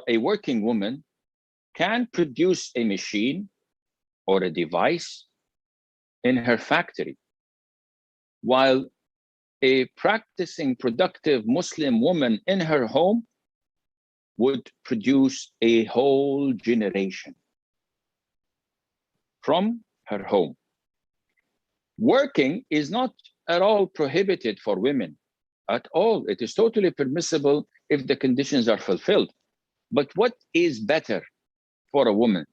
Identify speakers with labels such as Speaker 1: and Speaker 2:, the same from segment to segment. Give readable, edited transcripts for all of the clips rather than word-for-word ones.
Speaker 1: a working woman can produce a machine or a device in her factory, while a practicing productive Muslim woman in her home would produce a whole generation from her home. Working is not at all prohibited for women, at all. It is totally permissible if the conditions are fulfilled. But what is better for a woman?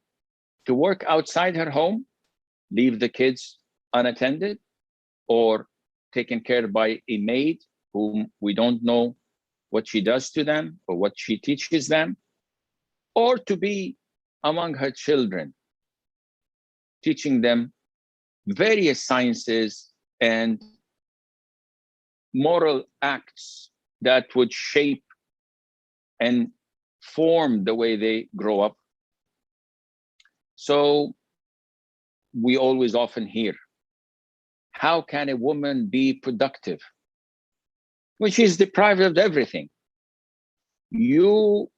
Speaker 1: To work outside her home, leave the kids unattended, or taken care by a maid whom we don't know what she does to them or what she teaches them, or to be among her children, teaching them various sciences and moral acts that would shape and form the way they grow up. So we always often hear, how can a woman be productive when she's deprived of everything? You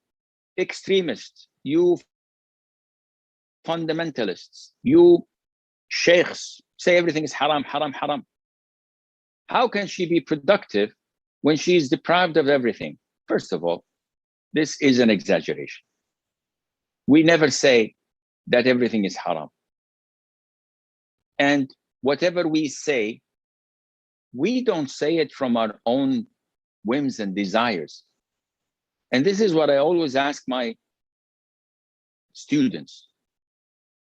Speaker 1: extremists, you fundamentalists, you sheikhs say everything is haram, haram, haram. How can she be productive when she's deprived of everything? First of all, this is an exaggeration. We never say that everything is haram. And whatever we say, we don't say it from our own whims and desires. And this is what I always ask my students,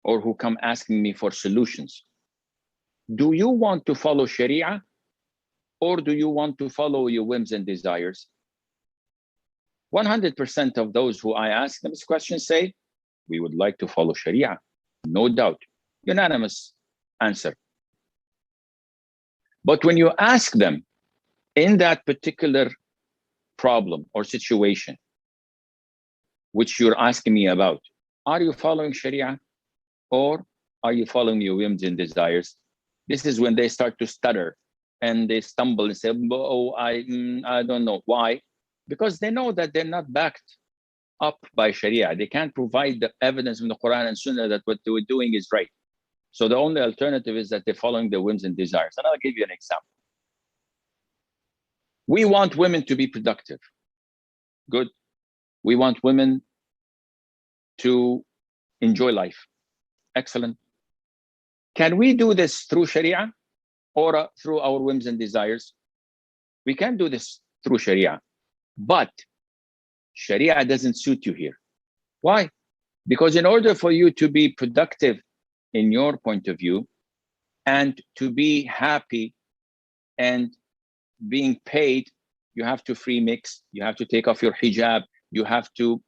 Speaker 1: or who come asking me for solutions. Do you want to follow Sharia, or do you want to follow your whims and desires? 100% of those who I ask them this question say, we would like to follow Sharia, no doubt. Unanimous answer. But when you ask them in that particular problem or situation, which you're asking me about, are you following Sharia, or are you following your whims and desires? This is when they start to stutter and they stumble and say, oh, I don't know. Why? Because they know that they're not backed up by Sharia. They can't provide the evidence from the Quran and Sunnah that what they were doing is right. So the only alternative is that they're following their whims and desires. And I'll give you an example. We want women to be productive. Good. We want women to enjoy life. Excellent. Can we do this through Sharia or through our whims and desires? We can do this through Sharia, but Sharia doesn't suit you here. Why? Because in order for you to be productive in your point of view and to be happy and being paid, you have to free mix, you have to take off your hijab, you have to,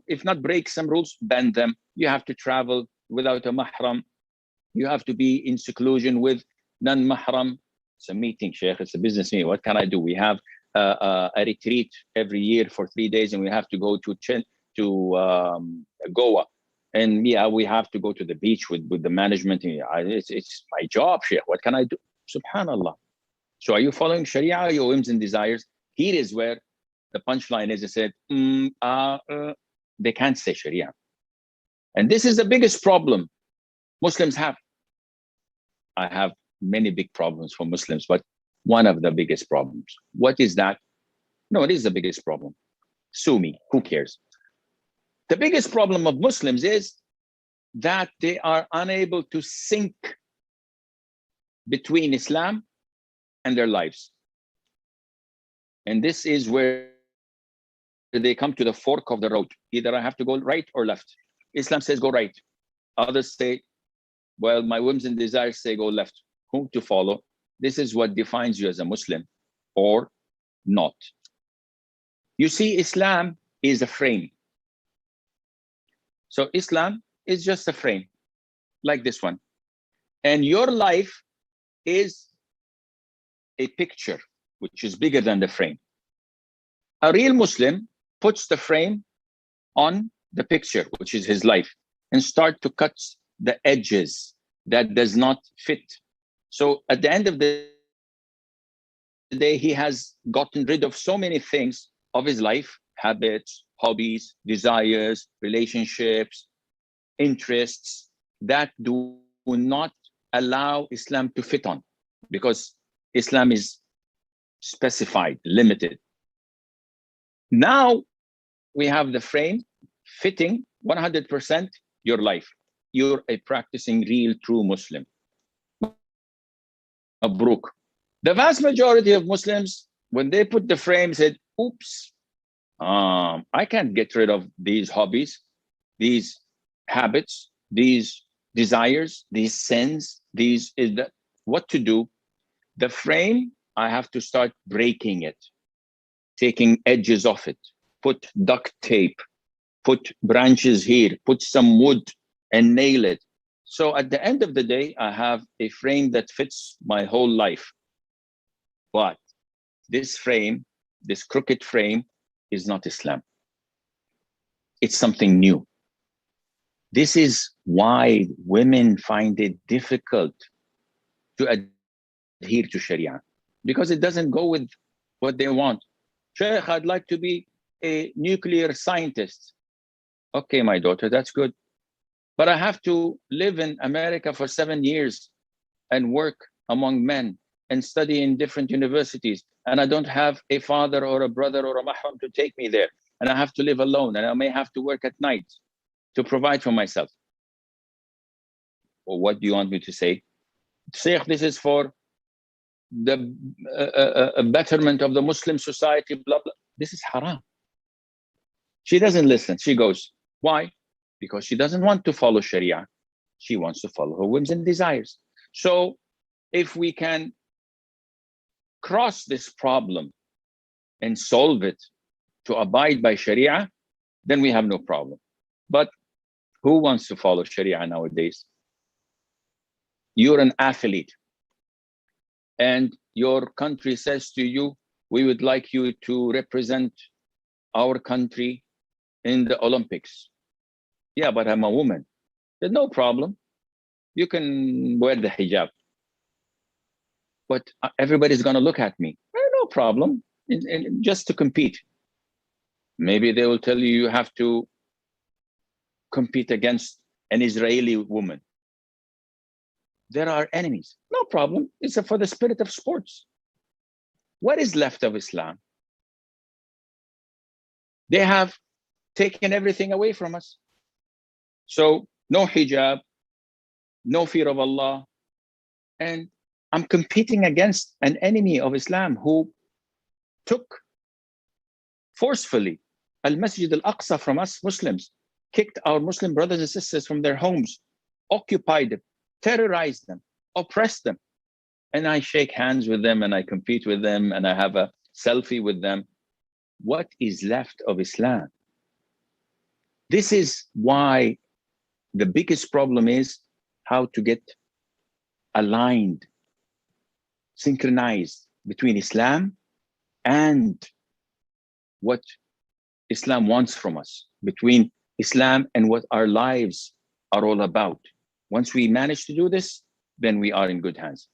Speaker 1: if not break some rules, bend them. You have to travel without a mahram. You have to be in seclusion with non-mahram. It's a meeting, Sheikh, it's a business meeting. What can I do? We have a retreat every year for 3 days, and we have to go to Goa. And yeah, we have to go to the beach with the management. It's my job, Sheikh. What can I do? Subhanallah. So are you following Sharia or your whims and desires? Here is where the punchline is. They said, they can't say Sharia. And this is the biggest problem Muslims have. I have many big problems for Muslims, but one of the biggest problems. What is that? No, it is the biggest problem. Sue me, who cares? The biggest problem of Muslims is that they are unable to sync between Islam and their lives. And this is where they come to the fork of the road. Either I have to go right or left. Islam says go right. Others say, well, my whims and desires say go left. Whom to follow? This is what defines you as a Muslim or not. You see, Islam is a frame. So Islam is just a frame, like this one. And your life is a picture, which is bigger than the frame. A real Muslim puts the frame on the picture, which is his life, and start to cut the edges that does not fit. So at the end of the day, he has gotten rid of so many things of his life, habits, hobbies, desires, relationships, interests that do not allow Islam to fit on, because Islam is specified, limited. Now we have the frame fitting 100% your life. You're a practicing, real, true Muslim. Mabruk. The vast majority of Muslims, when they put the frame, said, oops, I can't get rid of these hobbies, these habits, these desires, these sins, what to do? The frame, I have to start breaking it, taking edges off it, put duct tape, put branches here, put some wood and nail it. So at the end of the day, I have a frame that fits my whole life. But this frame, this crooked frame, is not Islam. It's something new. This is why women find it difficult to adhere to Sharia, because it doesn't go with what they want. Sheikh, I'd like to be a nuclear scientist. Okay, my daughter, that's good. But I have to live in America for 7 years and work among men and study in different universities. And I don't have a father or a brother or a mahram to take me there. And I have to live alone, and I may have to work at night to provide for myself. Well, what do you want me to say? Sheikh, this is for the betterment of the Muslim society, blah, blah. This is haram. She doesn't listen. She goes, why? Because she doesn't want to follow Sharia. She wants to follow her whims and desires. So if we can cross this problem and solve it to abide by Sharia, then we have no problem. But who wants to follow Sharia nowadays? You're an athlete, and your country says to you, we would like you to represent our country in the Olympics. Yeah, but I'm a woman. There's no problem. You can wear the hijab. But everybody's going to look at me. No problem, just to compete. Maybe they will tell you you have to compete against an Israeli woman. There are enemies. No problem. It's for the spirit of sports. What is left of Islam? They have taken everything away from us. So no hijab, no fear of Allah. And I'm competing against an enemy of Islam who took forcefully Al-Masjid Al-Aqsa from us Muslims, kicked our Muslim brothers and sisters from their homes, occupied them, terrorized them, oppressed them. And I shake hands with them and I compete with them and I have a selfie with them. What is left of Islam? This is why the biggest problem is how to get aligned, synchronized between Islam and what Islam wants from us, between Islam and what our lives are all about. Once we manage to do this, then we are in good hands.